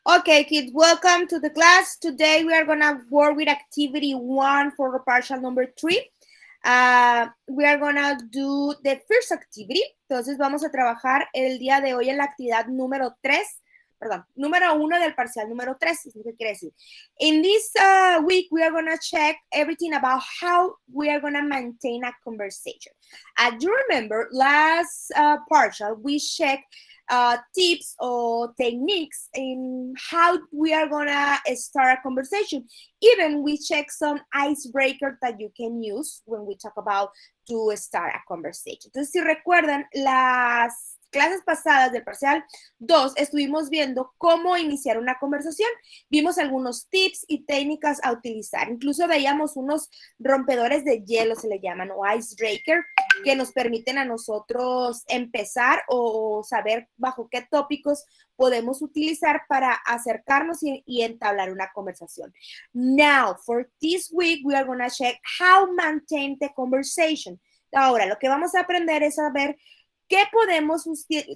Okay, kids, welcome to the class. Today we are going to work with activity 1 for the partial number 3. We are going to do the first activity. Entonces vamos a trabajar el día de hoy en la actividad número 3. Perdón, número 1 del parcial número 3, es lo que quiere decir. In this week, we are going to check everything about how we are going to maintain a conversation. Do you remember last partial, we checked tips or techniques in how we are gonna start a conversation. Even we check some icebreaker that you can use when we talk about to start a conversation. Entonces, si recuerdan, las clases pasadas del parcial 2 estuvimos viendo cómo iniciar una conversación. Vimos algunos tips y técnicas a utilizar. Incluso veíamos unos rompedores de hielo, se le llaman, o icebreaker, que nos permiten a nosotros empezar o saber bajo qué tópicos podemos utilizar para acercarnos y entablar una conversación. Now, for this week, we are going to check how maintain the conversation. Ahora, lo que vamos a aprender es saber ¿qué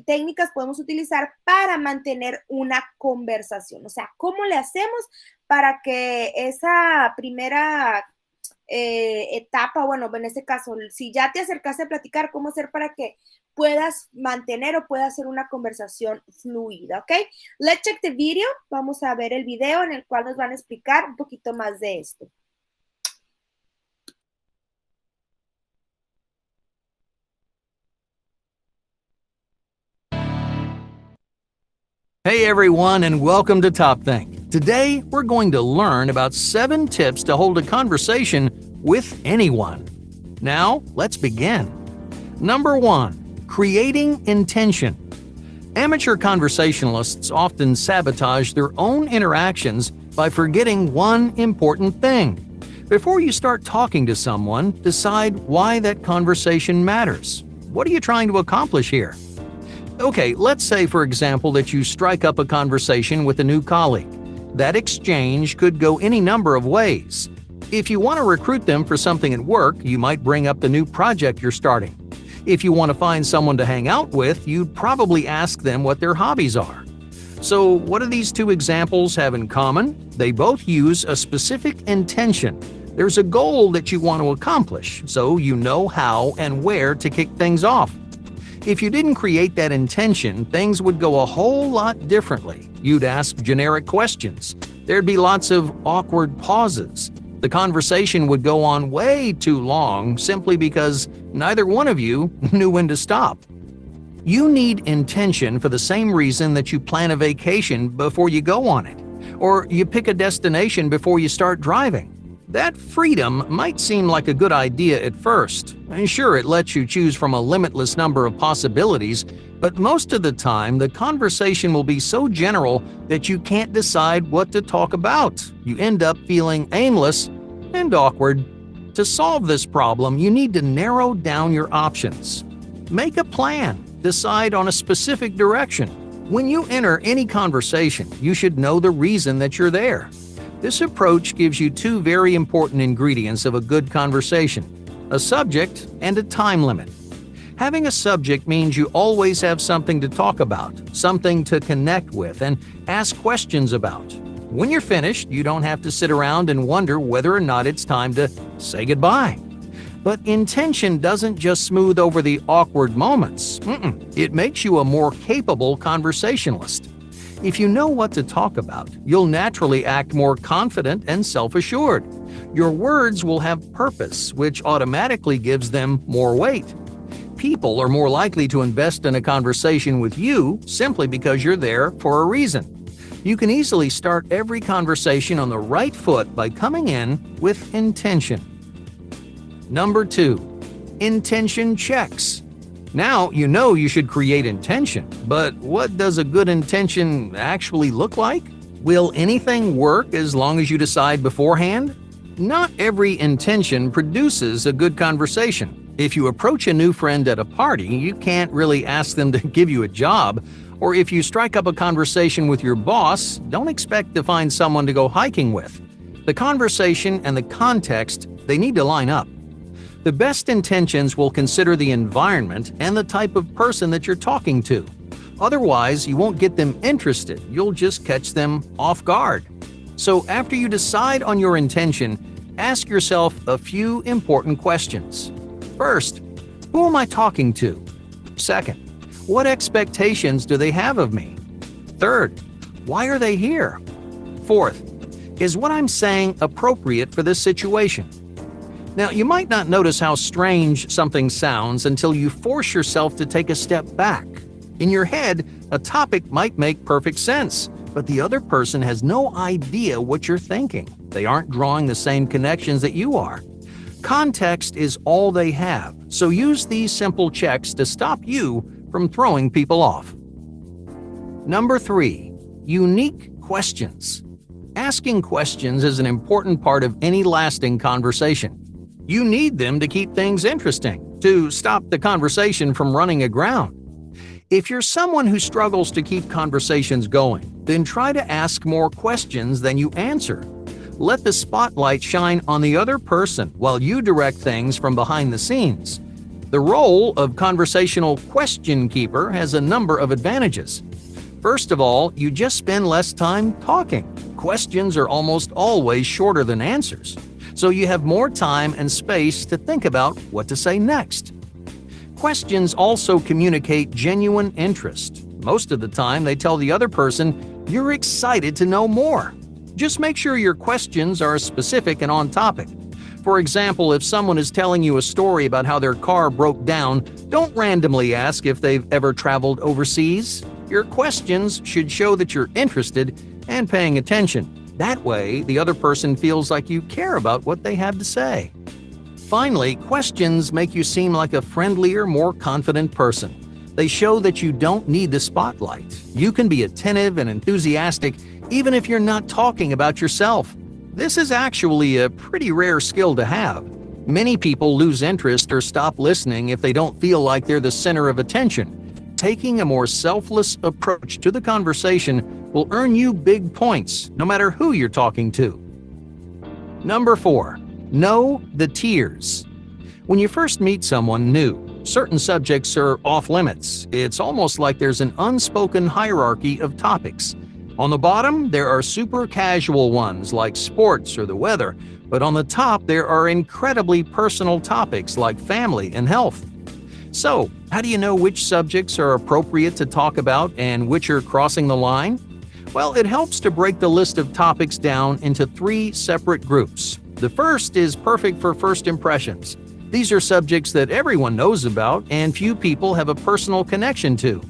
técnicas podemos utilizar para mantener una conversación? O sea, ¿cómo le hacemos para que esa primera etapa, bueno, en este caso, si ya te acercaste a platicar, ¿cómo hacer para que puedas mantener o puedas hacer una conversación fluida? ¿Ok? Let's check the video. Vamos a ver el video en el cual nos van a explicar un poquito más de esto. Hey everyone, and welcome to Top Think. Today, we're going to learn about 7 tips to hold a conversation with anyone. Now, let's begin. Number 1, creating intention. Amateur conversationalists often sabotage their own interactions by forgetting one important thing. Before you start talking to someone, decide why that conversation matters. What are you trying to accomplish here? Okay, let's say, for example, that you strike up a conversation with a new colleague. That exchange could go any number of ways. If you want to recruit them for something at work, you might bring up the new project you're starting. If you want to find someone to hang out with, you'd probably ask them what their hobbies are. So, what do these 2 examples have in common? They both use a specific intention. There's a goal that you want to accomplish, so you know how and where to kick things off. If you didn't create that intention, things would go a whole lot differently. You'd ask generic questions. There'd be lots of awkward pauses. The conversation would go on way too long simply because neither one of you knew when to stop. You need intention for the same reason that you plan a vacation before you go on it, or you pick a destination before you start driving. That freedom might seem like a good idea at first, and sure, it lets you choose from a limitless number of possibilities, but most of the time, the conversation will be so general that you can't decide what to talk about. You end up feeling aimless and awkward. To solve this problem, you need to narrow down your options. Make a plan. Decide on a specific direction. When you enter any conversation, you should know the reason that you're there. This approach gives you 2 very important ingredients of a good conversation: a subject and a time limit. Having a subject means you always have something to talk about, something to connect with and ask questions about. When you're finished, you don't have to sit around and wonder whether or not it's time to say goodbye. But intention doesn't just smooth over the awkward moments. It makes you a more capable conversationalist. If you know what to talk about, you'll naturally act more confident and self-assured. Your words will have purpose, which automatically gives them more weight. People are more likely to invest in a conversation with you simply because you're there for a reason. You can easily start every conversation on the right foot by coming in with intention. Number 2, intention checks. Now you know you should create intention, but what does a good intention actually look like? Will anything work as long as you decide beforehand? Not every intention produces a good conversation. If you approach a new friend at a party, you can't really ask them to give you a job. Or if you strike up a conversation with your boss, don't expect to find someone to go hiking with. The conversation and the context, they need to line up. The best intentions will consider the environment and the type of person that you're talking to. Otherwise, you won't get them interested. You'll just catch them off guard. So after you decide on your intention, ask yourself a few important questions. First, who am I talking to? Second, what expectations do they have of me? Third, why are they here? Fourth, is what I'm saying appropriate for this situation? Now, you might not notice how strange something sounds until you force yourself to take a step back. In your head, a topic might make perfect sense, but the other person has no idea what you're thinking. They aren't drawing the same connections that you are. Context is all they have, so use these simple checks to stop you from throwing people off. Number 3, unique questions. Asking questions is an important part of any lasting conversation. You need them to keep things interesting, to stop the conversation from running aground. If you're someone who struggles to keep conversations going, then try to ask more questions than you answer. Let the spotlight shine on the other person while you direct things from behind the scenes. The role of conversational question keeper has a number of advantages. First of all, you just spend less time talking. Questions are almost always shorter than answers, so you have more time and space to think about what to say next. Questions also communicate genuine interest. Most of the time, they tell the other person you're excited to know more. Just make sure your questions are specific and on topic. For example, if someone is telling you a story about how their car broke down, don't randomly ask if they've ever traveled overseas. Your questions should show that you're interested and paying attention. That way, the other person feels like you care about what they have to say. Finally, questions make you seem like a friendlier, more confident person. They show that you don't need the spotlight. You can be attentive and enthusiastic even if you're not talking about yourself. This is actually a pretty rare skill to have. Many people lose interest or stop listening if they don't feel like they're the center of attention. Taking a more selfless approach to the conversation will earn you big points, no matter who you're talking to. Number 4, know the tiers. When you first meet someone new, certain subjects are off limits. It's almost like there's an unspoken hierarchy of topics. On the bottom, there are super casual ones like sports or the weather, but on the top, there are incredibly personal topics like family and health. So, how do you know which subjects are appropriate to talk about and which are crossing the line? Well, it helps to break the list of topics down into 3 separate groups. The first is perfect for first impressions. These are subjects that everyone knows about and few people have a personal connection to.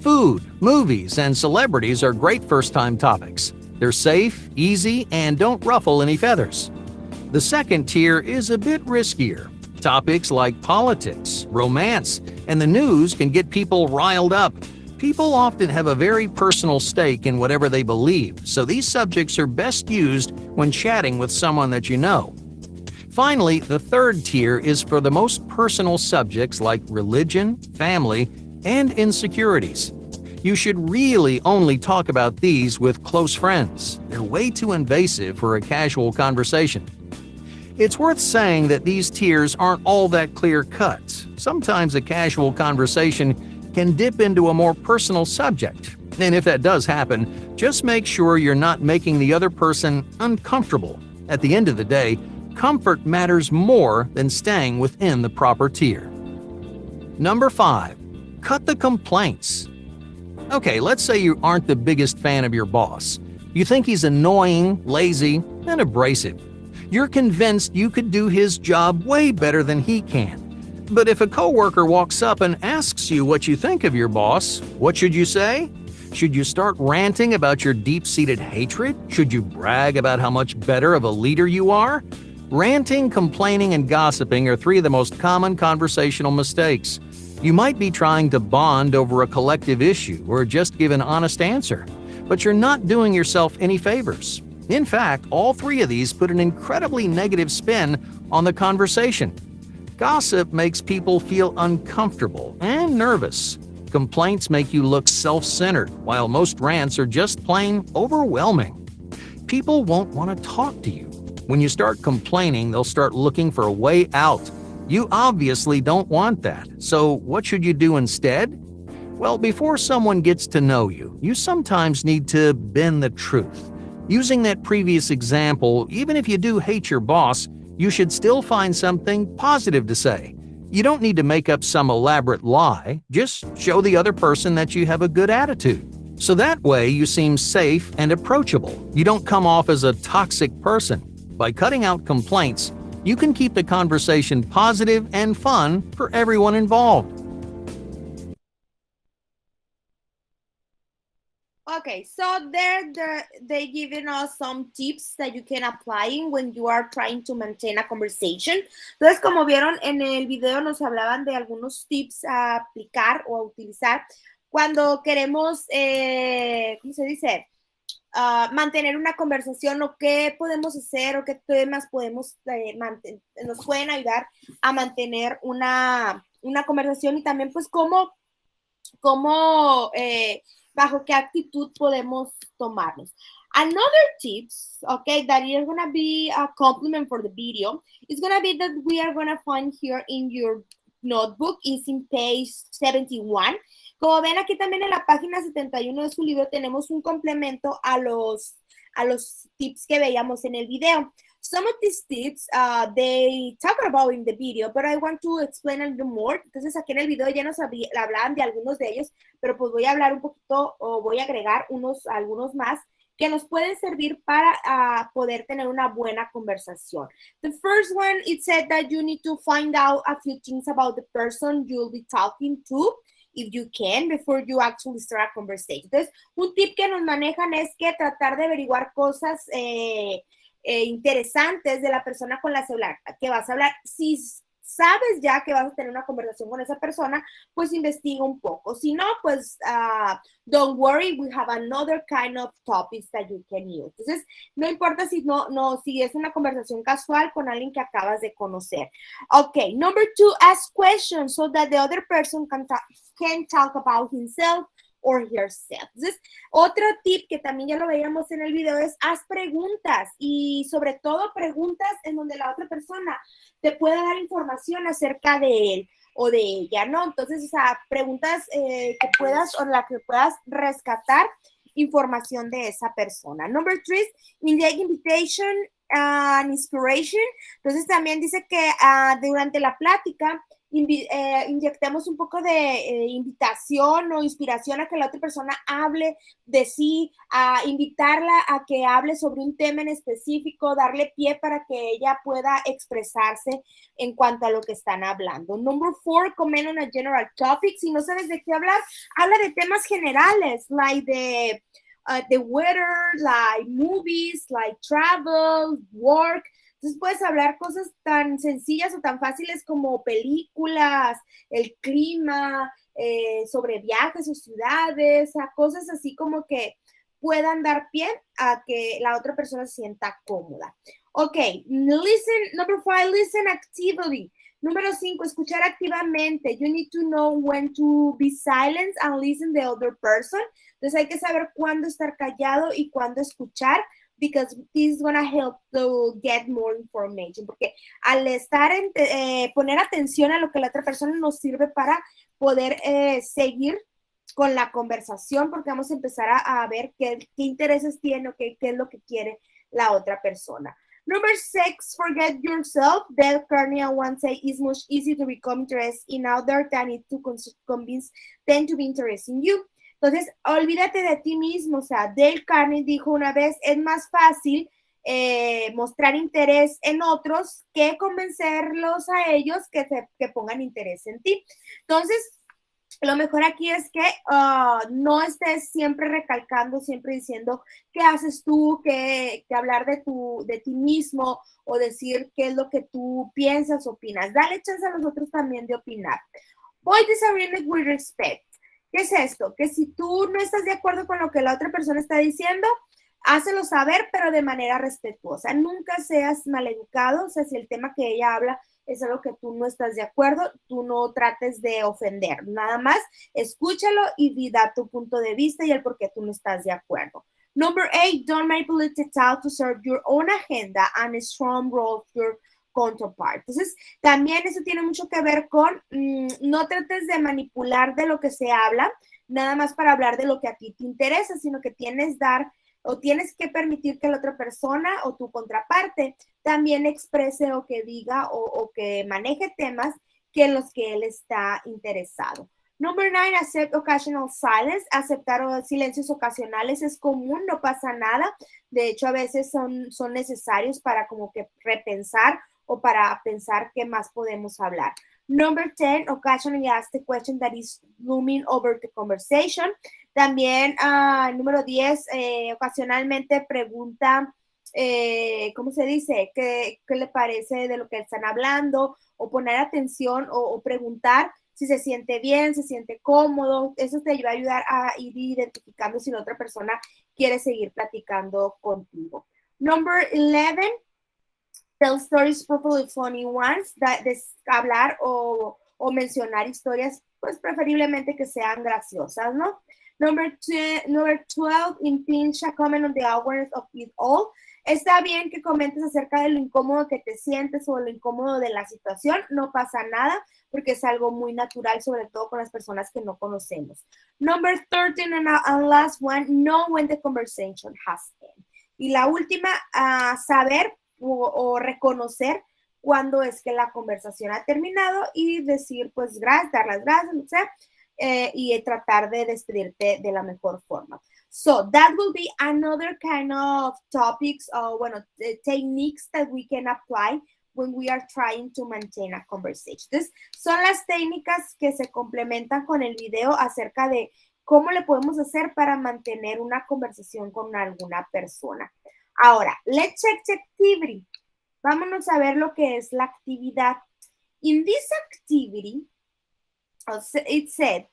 Food, movies, and celebrities are great first-time topics. They're safe, easy, and don't ruffle any feathers. The second tier is a bit riskier. Topics like politics, romance, and the news can get people riled up. People often have a very personal stake in whatever they believe, so these subjects are best used when chatting with someone that you know. Finally, the third tier is for the most personal subjects like religion, family, and insecurities. You should really only talk about these with close friends. They're way too invasive for a casual conversation. It's worth saying that these tiers aren't all that clear-cut. Sometimes a casual conversation can dip into a more personal subject. And if that does happen, just make sure you're not making the other person uncomfortable. At the end of the day, comfort matters more than staying within the proper tier. Number 5. Cut the complaints. Okay, let's say you aren't the biggest fan of your boss. You think he's annoying, lazy, and abrasive. You're convinced you could do his job way better than he can. But if a coworker walks up and asks you what you think of your boss, what should you say? Should you start ranting about your deep-seated hatred? Should you brag about how much better of a leader you are? Ranting, complaining, and gossiping are 3 of the most common conversational mistakes. You might be trying to bond over a collective issue or just give an honest answer, but you're not doing yourself any favors. In fact, all 3 of these put an incredibly negative spin on the conversation. Gossip makes people feel uncomfortable and nervous. Complaints make you look self-centered, while most rants are just plain overwhelming. People won't want to talk to you. When you start complaining, they'll start looking for a way out. You obviously don't want that, so what should you do instead? Well, before someone gets to know you, you sometimes need to bend the truth. Using that previous example, even if you do hate your boss, you should still find something positive to say. You don't need to make up some elaborate lie, just show the other person that you have a good attitude. So that way you seem safe and approachable. You don't come off as a toxic person. By cutting out complaints, you can keep the conversation positive and fun for everyone involved. Okay, so they giving us some tips that you can apply when you are trying to maintain a conversation. Entonces, como vieron en el video, nos hablaban de algunos tips a aplicar o a utilizar cuando queremos, ¿cómo se dice? Mantener una conversación o qué podemos hacer o qué temas podemos nos pueden ayudar a mantener una conversación y también pues cómo bajo qué actitud podemos tomarnos. Another tips, okay, that is going to be a compliment for the video, is going to be that we are going to find here in your notebook, is in page 71. Como ven aquí también en la página 71 de su libro tenemos un complemento a los tips que veíamos en el video. Some of these tips they talk about in the video, but I want to explain a little more. Entonces aquí en el video ya nos hablaban de algunos de ellos, pero pues voy a hablar un poquito o voy a agregar algunos más que nos pueden servir para poder tener una buena conversación. The first one, it said that you need to find out a few things about the person you'll be talking to, if you can, before you actually start a conversation. Entonces, un tip que nos manejan es que tratar de averiguar cosas interesantes de la persona con la que vas a hablar. Si sabes ya que vas a tener una conversación con esa persona, pues investiga un poco. Si no, pues don't worry, we have another kind of topics that you can use. Entonces, no importa si es una conversación casual con alguien que acabas de conocer. Okay, number 2, ask questions so that the other person can talk about himself or herself. Entonces, otro tip que también ya lo veíamos en el video es haz preguntas y sobre todo preguntas en donde la otra persona te pueda dar información acerca de él o de ella, ¿no? Entonces, o sea, preguntas que puedas o la que puedas rescatar información de esa persona. Number 3, inject invitation and inspiration. Entonces, también dice que durante la plática inyectemos un poco de invitación o inspiración a que la otra persona hable de sí, a invitarla a que hable sobre un tema en específico, darle pie para que ella pueda expresarse en cuanto a lo que están hablando. Number 4, comment on a general topic. Si no sabes de qué hablar, habla de temas generales, like the weather, like movies, like travel, work. Entonces puedes hablar cosas tan sencillas o tan fáciles como películas, el clima, sobre viajes o ciudades, a cosas así como que puedan dar pie a que la otra persona se sienta cómoda. Ok, listen, number 5, listen actively. Número 5, escuchar activamente. You need to know when to be silent and listen to the other person. Entonces hay que saber cuándo estar callado y cuándo escuchar, because this is going to help to get more information, porque al estar poner atención a lo que la otra persona nos sirve para poder seguir con la conversación, porque vamos a empezar a ver qué intereses tiene o qué es lo que quiere la otra persona. Number 6, forget yourself. Dale Carnegie once said it's much easier to become interested in others than it to convince them to be interested in you. Entonces, olvídate de ti mismo. O sea, Dale Carnegie dijo una vez, es más fácil mostrar interés en otros que convencerlos a ellos que pongan interés en ti. Entonces, lo mejor aquí es que no estés siempre recalcando, siempre diciendo qué haces tú, que hablar de ti mismo o decir qué es lo que tú piensas, opinas. Dale chance a los otros también de opinar. Avoid disagreement with respect. ¿Qué es esto? Que si tú no estás de acuerdo con lo que la otra persona está diciendo, hácelo saber, pero de manera respetuosa. Nunca seas maleducado. O sea, si el tema que ella habla es algo que tú no estás de acuerdo, tú no trates de ofender. Nada más, escúchalo y da tu punto de vista y el por qué tú no estás de acuerdo. Number 8, don't manipulate the talk to serve your own agenda and a strong role counterpart. Entonces, también eso tiene mucho que ver con no trates de manipular de lo que se habla, nada más para hablar de lo que a ti te interesa, sino que tienes que permitir que la otra persona o tu contraparte también exprese o que diga o que maneje temas que en los que él está interesado. Number 9, accept occasional silence. Aceptar silencios ocasionales es común, no pasa nada. De hecho, a veces son necesarios para como que repensar o para pensar qué más podemos hablar. Number 10, occasionally ask the question that is looming over the conversation. También, número 10, ocasionalmente pregunta, ¿cómo se dice? ¿Qué le parece de lo que están hablando? O poner atención o preguntar si se siente bien, se siente cómodo. Eso te va a ayudar a ir identificando si la otra persona quiere seguir platicando contigo. Number 11, tell stories, preferably funny ones. Hablar o mencionar historias, pues preferiblemente que sean graciosas, ¿no? Number 12, impinge a comment on the awareness of it all. Está bien que comentes acerca de lo incómodo que te sientes o lo incómodo de la situación, no pasa nada porque es algo muy natural, sobre todo con las personas que no conocemos. Number 13 and last one, know when the conversation has ended. Y la última, saber o reconocer cuándo es que la conversación ha terminado y decir pues gracias, dar las gracias, o sea, y tratar de despedirte de la mejor forma. So that will be another kind of topics, techniques that we can apply when we are trying to maintain a conversation. Entonces, son las técnicas que se complementan con el video acerca de cómo le podemos hacer para mantener una conversación con alguna persona. Ahora, let's check the activity. Vámonos a ver lo que es la actividad. In this activity, it said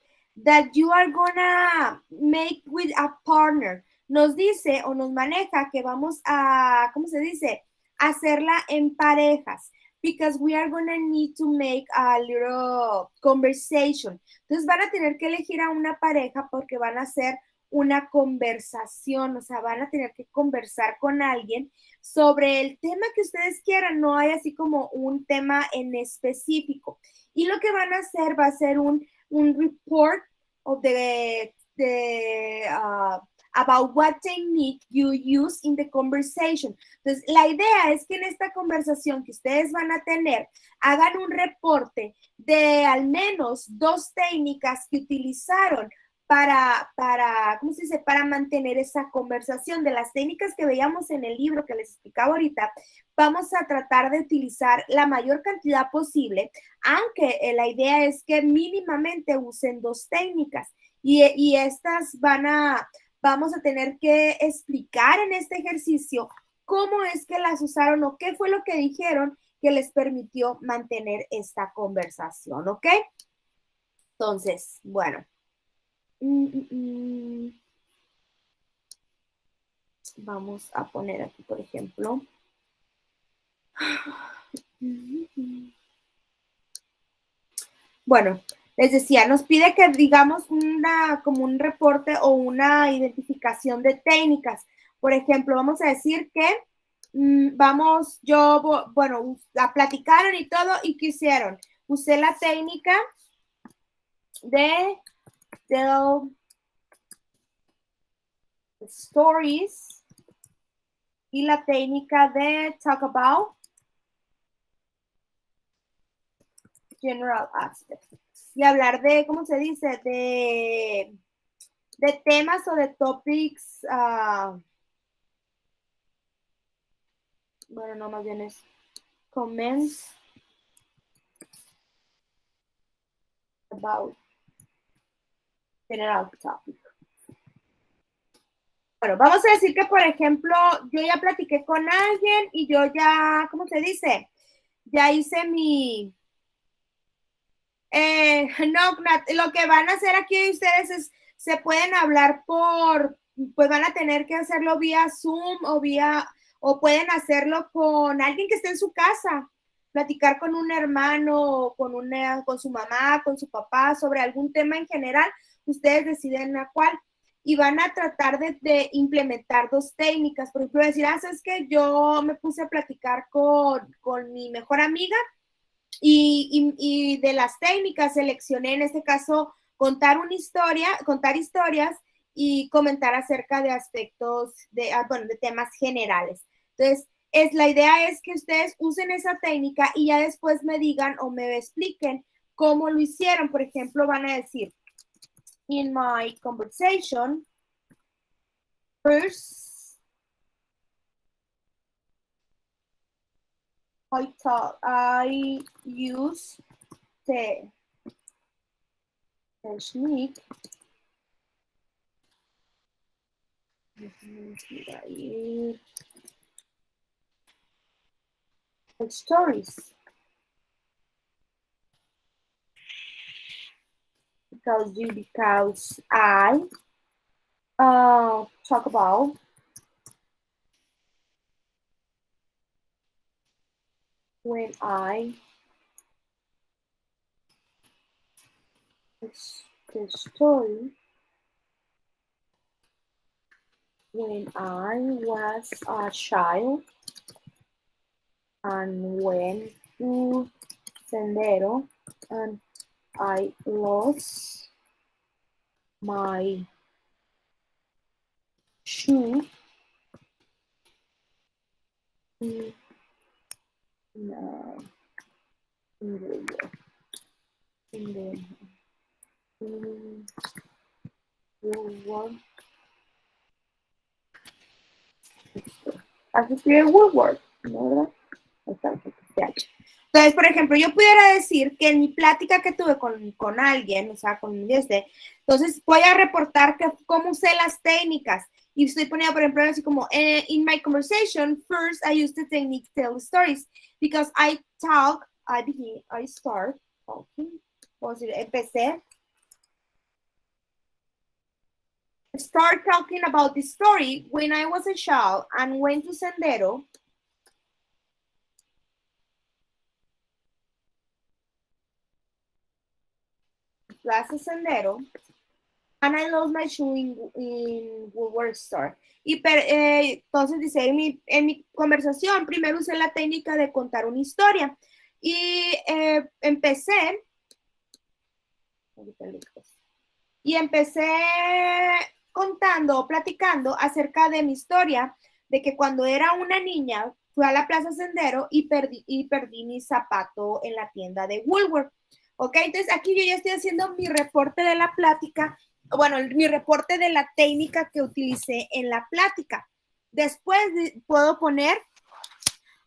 that you are gonna make with a partner. Nos dice o nos maneja que vamos a, ¿cómo se dice? Hacerla en parejas. Because we are gonna need to make a little conversation. Entonces van a tener que elegir a una pareja porque van a hacer una conversación, o sea, van a tener que conversar con alguien sobre el tema que ustedes quieran, no hay así como un tema en específico. Y lo que van a hacer va a ser un report of about what technique you use in the conversation. Entonces, la idea es que en esta conversación que ustedes van a tener, hagan un reporte de al menos 2 técnicas que utilizaron ¿cómo se dice? Para mantener esa conversación. De las técnicas que veíamos en el libro que les explicaba ahorita, vamos a tratar de utilizar la mayor cantidad posible, aunque la idea es que mínimamente usen 2 técnicas y estas vamos a tener que explicar en este ejercicio cómo es que las usaron o qué fue lo que dijeron que les permitió mantener esta conversación, ¿ok? Entonces, bueno. Vamos a poner aquí, por ejemplo. Bueno, les decía, nos pide que digamos como un reporte o una identificación de técnicas. Por ejemplo, vamos a decir que la platicaron y todo, ¿y qué hicieron? Usé la técnica de tell stories y la técnica de talk about general aspects. Y hablar de, ¿cómo se dice? De temas o de topics. Bueno, no, más bien es comments about general topic. Bueno, vamos a decir que, por ejemplo, yo ya platiqué con alguien y yo ya, ¿cómo se dice? Ya hice mi... lo que van a hacer aquí ustedes es, se pueden hablar pues van a tener que hacerlo vía Zoom o pueden hacerlo con alguien que esté en su casa, platicar con un hermano, con su mamá, con su papá, sobre algún tema en general, ustedes deciden a cuál. y van a tratar de implementar dos técnicas. Por ejemplo, decir, ¿sabes qué? Yo me puse a platicar con mi mejor amiga y de las técnicas seleccioné en este caso contar historias y comentar acerca de aspectos bueno, de temas generales. Entonces, la idea es que ustedes usen esa técnica y ya después me digan o me expliquen cómo lo hicieron. Por ejemplo, van a decir, in my conversation, first, I use the technique stories because I talk about when I the story when I was a child and went to Sendero and I lost my shoe in, in Woodward. Así escribe Woodward, ¿no? ¿Verdad? Entonces, por ejemplo, yo pudiera decir que en mi plática que tuve con alguien, o sea, con entonces voy a reportar cómo usé las técnicas. Y estoy poniendo, por ejemplo, así como, in my conversation, first I used the technique to tell stories, because I start talking, o sea, empecé, start talking about the story when I was a child and went to Sendero, Plaza Sendero, and I lost my shoe in Woolworth Store. Y entonces dice, en mi conversación, primero usé la técnica de contar una historia. Y empecé platicando acerca de mi historia, de que cuando era una niña, fui a la Plaza Sendero y perdí mi zapato en la tienda de Woolworth. Ok, entonces aquí yo ya estoy haciendo mi reporte de la plática, bueno, mi reporte de la técnica que utilicé en la plática. Después puedo poner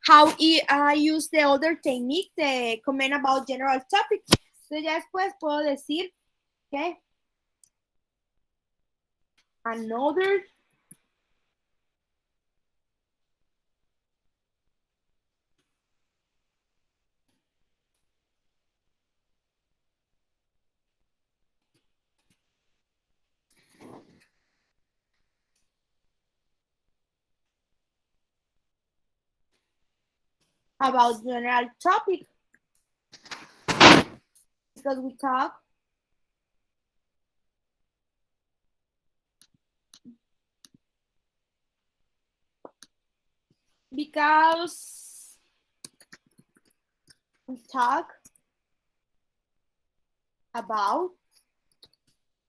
how I use the other technique, the comment about general topics. Entonces ya después puedo decir que another about general topic because we talk about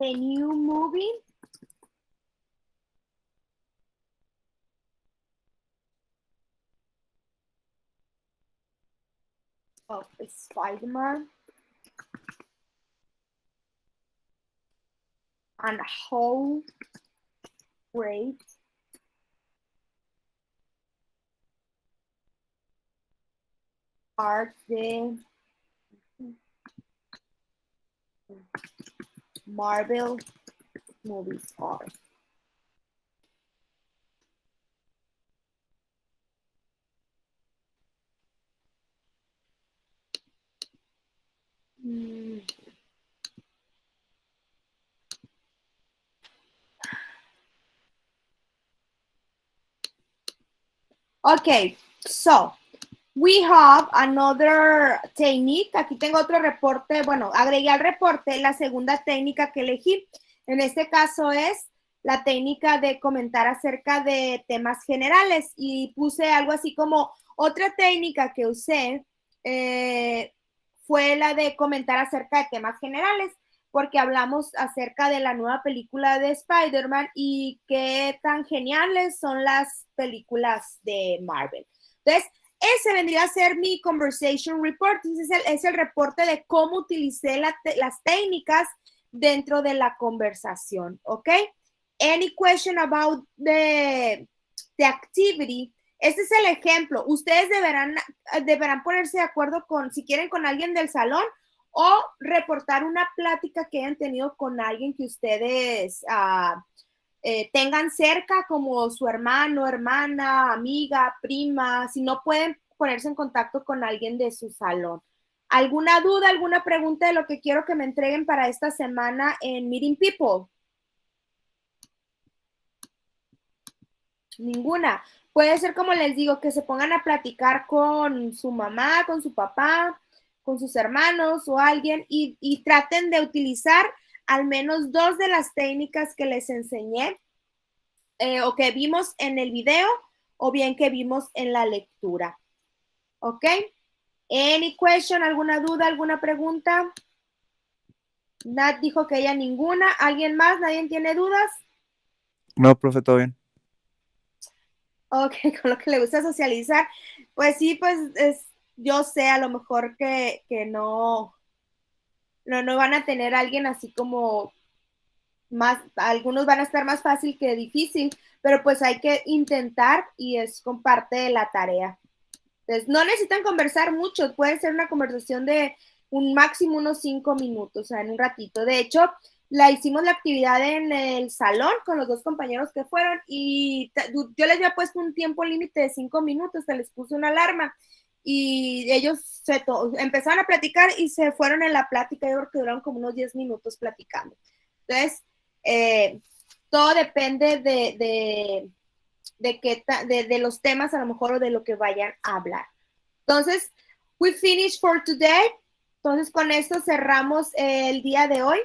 the new movie of Spider-Man and how great are the Marvel movies are. Okay, so we have another technique. Aquí tengo otro reporte. Bueno, agregué al reporte la segunda técnica que elegí. En este caso es la técnica de comentar acerca de temas generales y puse algo así como otra técnica que usé fue la de comentar acerca de temas generales, porque hablamos acerca de la nueva película de Spider-Man y qué tan geniales son las películas de Marvel. Entonces, ese vendría a ser mi conversation report. Es el reporte de cómo utilicé las técnicas dentro de la conversación, ¿ok? Any question about the activity? Este es el ejemplo. Ustedes deberán ponerse de acuerdo con, si quieren, con alguien del salón o reportar una plática que hayan tenido con alguien que ustedes tengan cerca, como su hermano, hermana, amiga, prima. Si no pueden ponerse en contacto con alguien de su salón. ¿Alguna duda, alguna pregunta de lo que quiero que me entreguen para esta semana en Meeting People? Ninguna. Puede ser, como les digo, que se pongan a platicar con su mamá, con su papá, con sus hermanos o alguien y traten de utilizar al menos 2 de las técnicas que les enseñé o que vimos en el video o bien que vimos en la lectura. ¿Ok? Any question, alguna duda, alguna pregunta? Nat dijo que ella ninguna. ¿Alguien más? ¿Nadie tiene dudas? No, profe, todo bien. Ok, con lo que le gusta socializar. Pues sí, pues yo sé a lo mejor que no van a tener a alguien así como más, algunos van a estar más fácil que difícil, pero pues hay que intentar y es con parte de la tarea. Entonces, no necesitan conversar mucho, puede ser una conversación de un máximo unos 5 minutos, o sea, en un ratito. De hecho, hicimos la actividad en el salón con los 2 compañeros que fueron y yo les había puesto un tiempo límite de 5 minutos, se les puso una alarma y ellos empezaron a platicar y se fueron en la plática. Yo creo que duraron como unos 10 minutos platicando. Entonces, todo depende de los temas a lo mejor o de lo que vayan a hablar. Entonces, we finish for today. Entonces, con esto cerramos el día de hoy.